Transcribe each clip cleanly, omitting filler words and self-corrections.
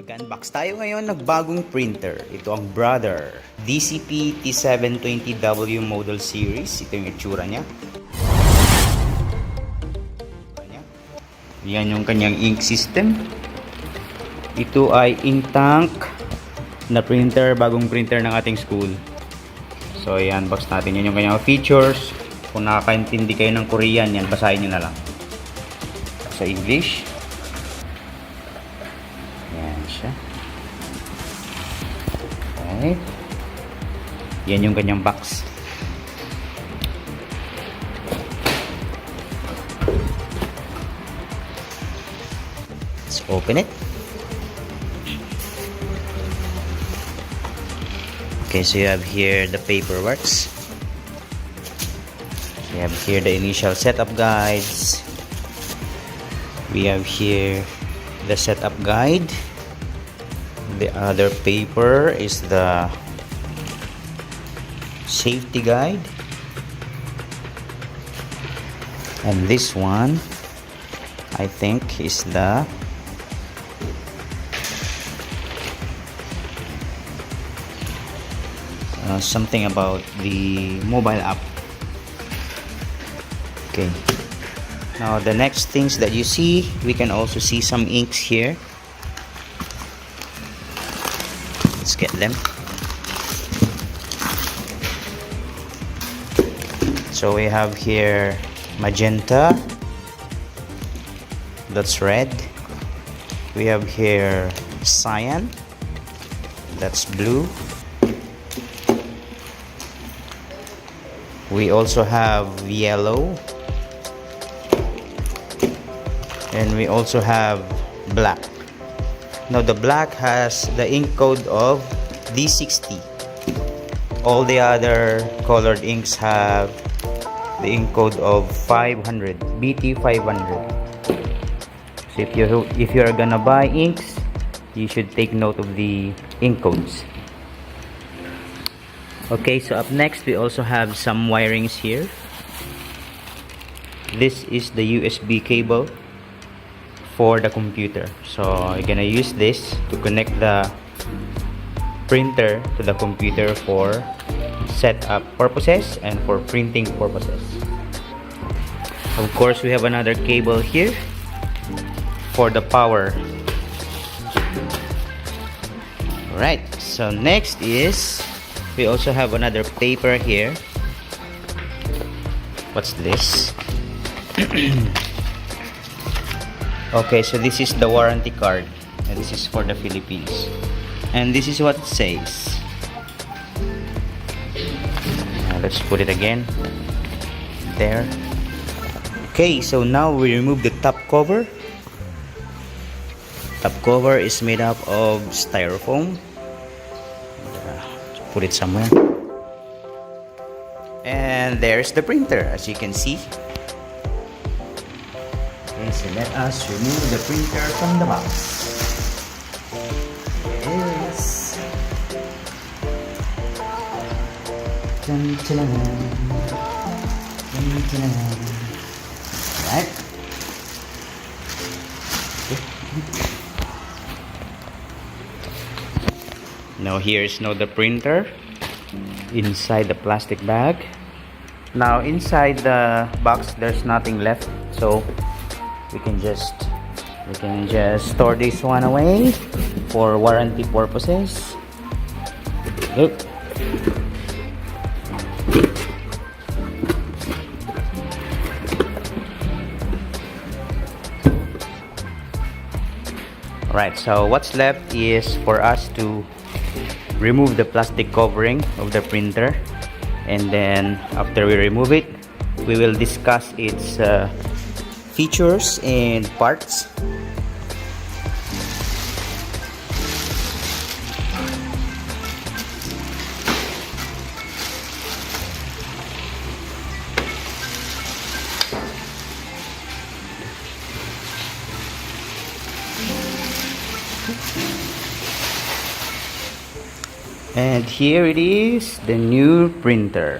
Mag-unbox tayo ngayon ng bagong printer. Ito ang Brother DCP T720DW model series. Ito yung itsura niya. Yan yung kanyang ink system. Ito ay ink tank na printer, bagong printer ng ating school. So i-unbox natin. Yan yung kanyang features. Kung nakakaintindi kayo ng Korean, yan, basahin nyo na lang sa English. Yan siya. Okay. Yan yung kanyang box. Let's open it. Okay, so you have here the paperworks. We have here the initial setup guides. We have here the setup guide. The other paper is the safety guide. And this one, I think, is the something about the mobile app. Okay. Now the next things that you see, we can also see some inks here. Let's get them. So we have here magenta, that's red. We have here cyan, that's blue. We also have yellow, and we also have black. Now the black has the ink code of D60. All the other colored inks have the ink code of 500, BT500. So if you're gonna buy inks, you should take note of the ink codes. Okay, so up next we also have some wirings here. This is the USB cable for the computer. So you're gonna use this to connect the printer to the computer for setup purposes and for printing purposes. Of course, we have another cable here for the power. Alright, so next is we also have another paper here. What's this? Okay, so this is the warranty card, and this is for the Philippines, and this is what it says. Let's put it again there. Okay, so now we remove the top cover. Top cover is made up of styrofoam. Put it somewhere, and there's the printer, as you can see. Okay, so let us remove the printer from the box. Yes. Right. Now here's the printer inside the plastic bag. Now inside the box there's nothing left, so we can just store this one away for warranty purposes. Look. Alright, so what's left is for us to remove the plastic covering of the printer, and then after we remove it, we will discuss its features and parts. And here it is, the new printer,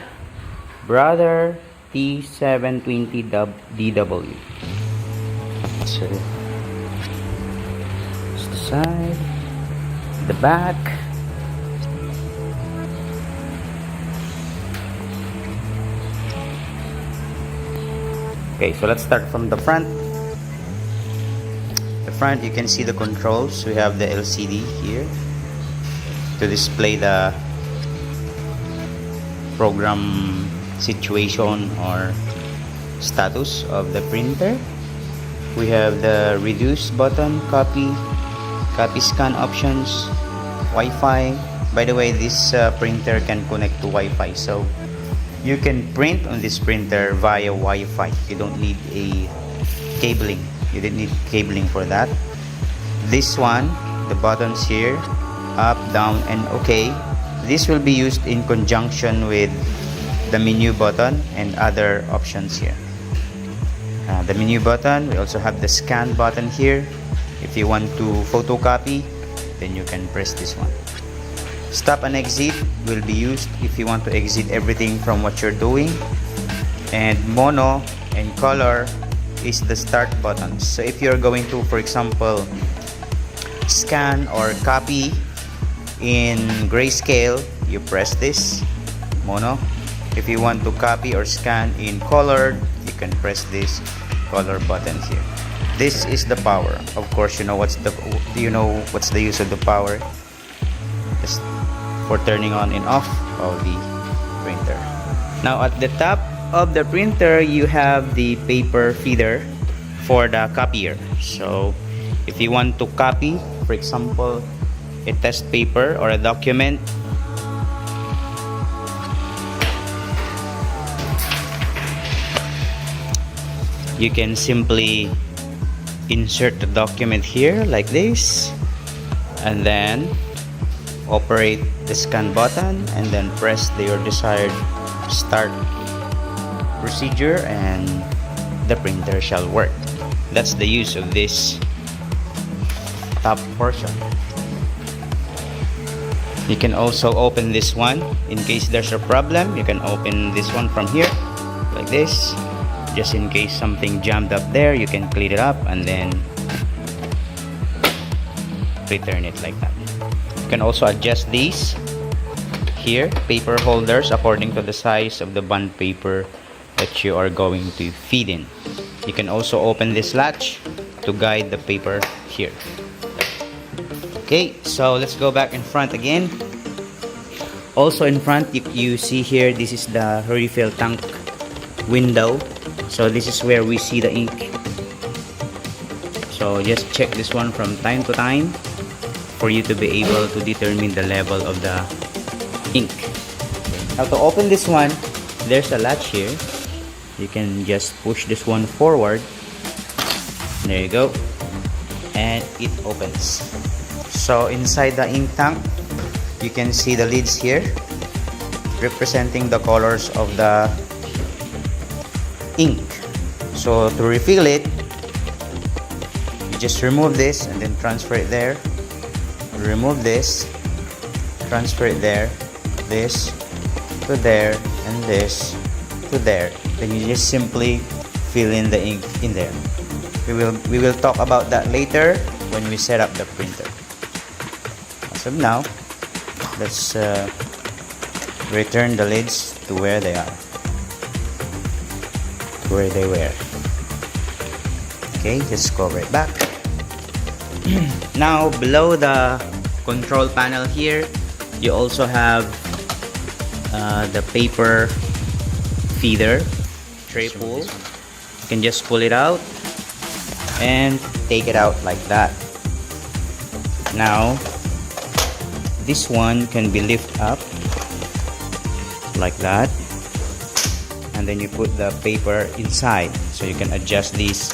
Brother T720DW. So, that's the side. the back. Okay, so let's start from the front. The front, you can see the controls. We have the LCD here to display the program situation or status of the printer. We have the reduce button, copy scan options, Wi-Fi. By the way, this printer can connect to Wi-Fi, so you can print on this printer via Wi-Fi. You don't need a cabling. You didn't need cabling for that. This one, the buttons here, up, down, and OK. This will be used in conjunction with the menu button and other options here. The menu button, we also have the scan button here. If you want to photocopy, then you can press this one. Stop and exit will be used if you want to exit everything from what you're doing. And mono and color is the start buttons. So if you're going to, for example, scan or copy in grayscale, you press this, mono. If you want to copy or scan in colored, you can press this color button here. This is the power. Of course, you know what's the use of the power? Just for turning on and off of the printer. Now at the top of the printer, you have the paper feeder for the copier. So if you want to copy, for example, a test paper or a document, you can simply insert the document here like this, and then operate the scan button and then press your desired start procedure, and the printer shall work. That's the use of this top portion. You can also open this one in case there's a problem. You can open this one from here like this, just in case something jammed up there. You can clean it up and then return it like that. You can also adjust these here, paper holders, according to the size of the bond paper that you are going to feed in. You can also open this latch to guide the paper here. Okay, so let's go back in front again. Also in front, you see here, this is the refill tank window. So this is where we see the ink. So just check this one from time to time for you to be able to determine the level of the ink. Now to open this one, there's a latch here. You can just push this one forward. There you go. And it opens. So inside the ink tank, you can see the lids here representing the colors of the ink. So to refill it, you just remove this and then transfer it there. Remove this, transfer it there, this to there, and this to there. Then you just simply fill in the ink in there. We will talk about that later when we set up the printer. As of now, let's return the lids to where they are, to where they were. Okay, just go right back. Now below the control panel here, you also have the paper feeder tray pull. You can just pull it out and take it out like that. Now this one can be lifted up like that, and then you put the paper inside. So you can adjust these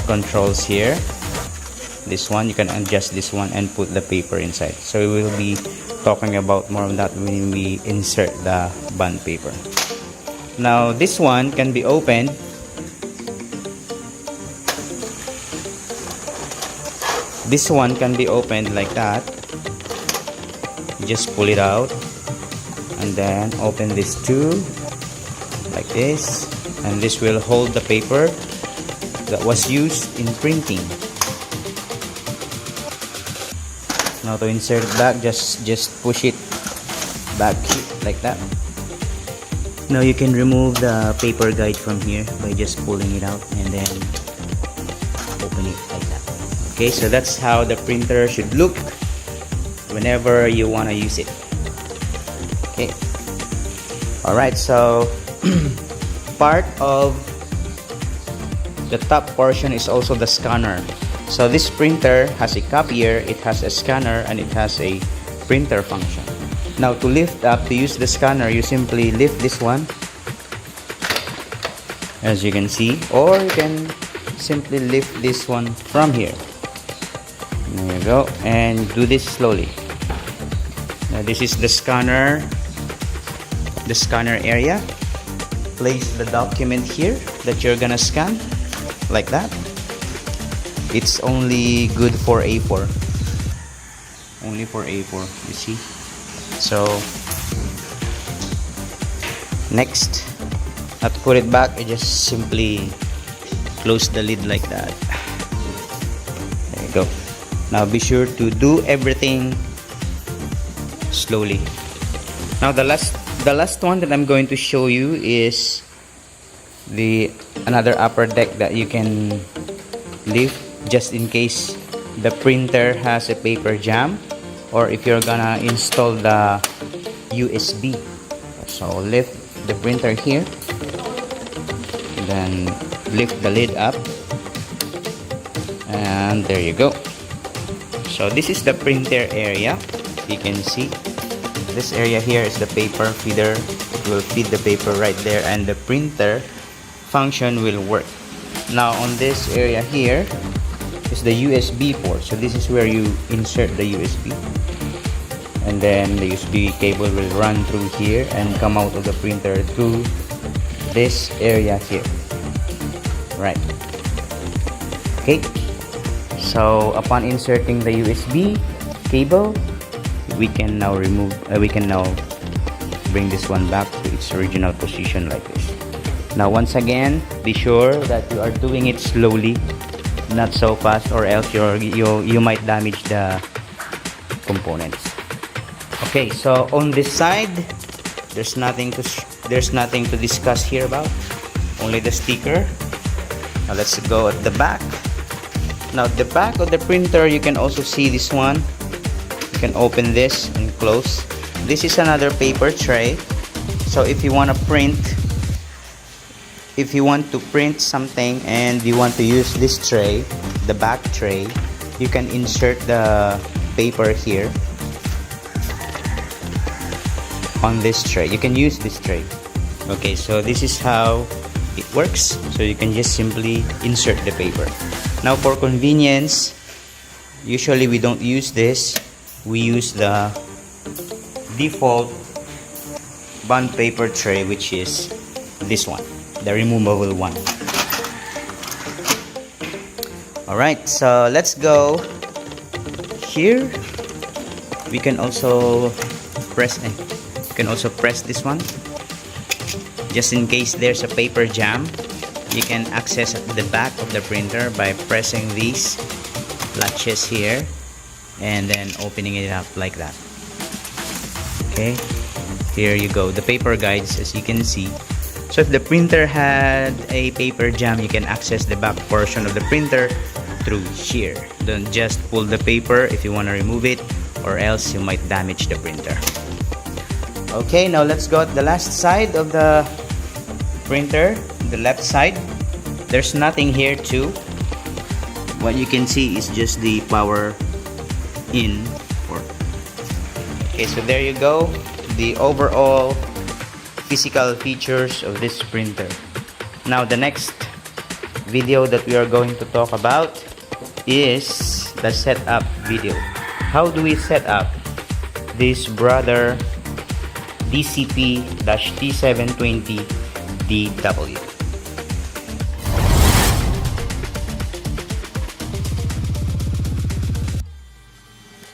controls here. This one, you can adjust this one and put the paper inside. So we will be talking about more of that when we insert the bond paper. Now this one can be opened. This one can be opened like that. You just pull it out and then open this too, like this, and this will hold the paper that was used in printing. Now to insert it back, just push it back like that. Now you can remove the paper guide from here by just pulling it out and then open it like that. Okay, so that's how the printer should look whenever you want to use it. Okay. Alright, so part of the top portion is also the scanner. So this printer has a copier, it has a scanner, and it has a printer function. Now to lift up, to use the scanner, you simply lift this one, as you can see, or you can simply lift this one from here. There you go, and do this slowly. Now this is the scanner area. Place the document here that you're gonna scan, like that. It's only good for A4. Only for A4, you see. So next, now to put it back, I just simply close the lid like that. There you go. Now be sure to do everything slowly. Now the last one that I'm going to show you is another upper deck that you can lift just in case the printer has a paper jam, or if you're gonna install the USB. So lift the printer here, then lift the lid up, and there you go. So this is the printer area. You can see this area here is the paper feeder. It will feed the paper right there, and the printer function will work. Now on this area here is the USB port. So this is where you insert the USB, and then the USB cable will run through here and come out of the printer through this area here, right? Okay, so upon inserting the USB cable, we can now bring this one back to its original position like this. Now once again, be sure that you are doing it slowly, not so fast, or else you might damage the components. Okay, so on this side, there's nothing to discuss here about, only the sticker. Now let's go at the back. Now the back of the printer, you can also see this one. You can open this and close. This is another paper tray. So if you want to print something and you want to use this tray, the back tray, you can insert the paper here on this tray. You can use this tray. Okay, so this is how it works. So you can just simply insert the paper. Now for convenience, usually we don't use this. We use the default bond paper tray, which is this one, the removable one. Alright, so let's go here. We can also press this one, just in case there's a paper jam. You can access the back of the printer by pressing these latches here and then opening it up like that. Okay, here you go, the paper guides, as you can see. So if the printer had a paper jam, you can access the back portion of the printer through here. Don't just pull the paper if you want to remove it, or else you might damage the printer. Okay, now let's go at the last side of the printer, the left side. There's nothing here too. What you can see is just the power in port. Okay, so there you go, the overall physical features of this printer. Now the next video that we are going to talk about is the setup video. How do we set up this Brother DCP T720DW?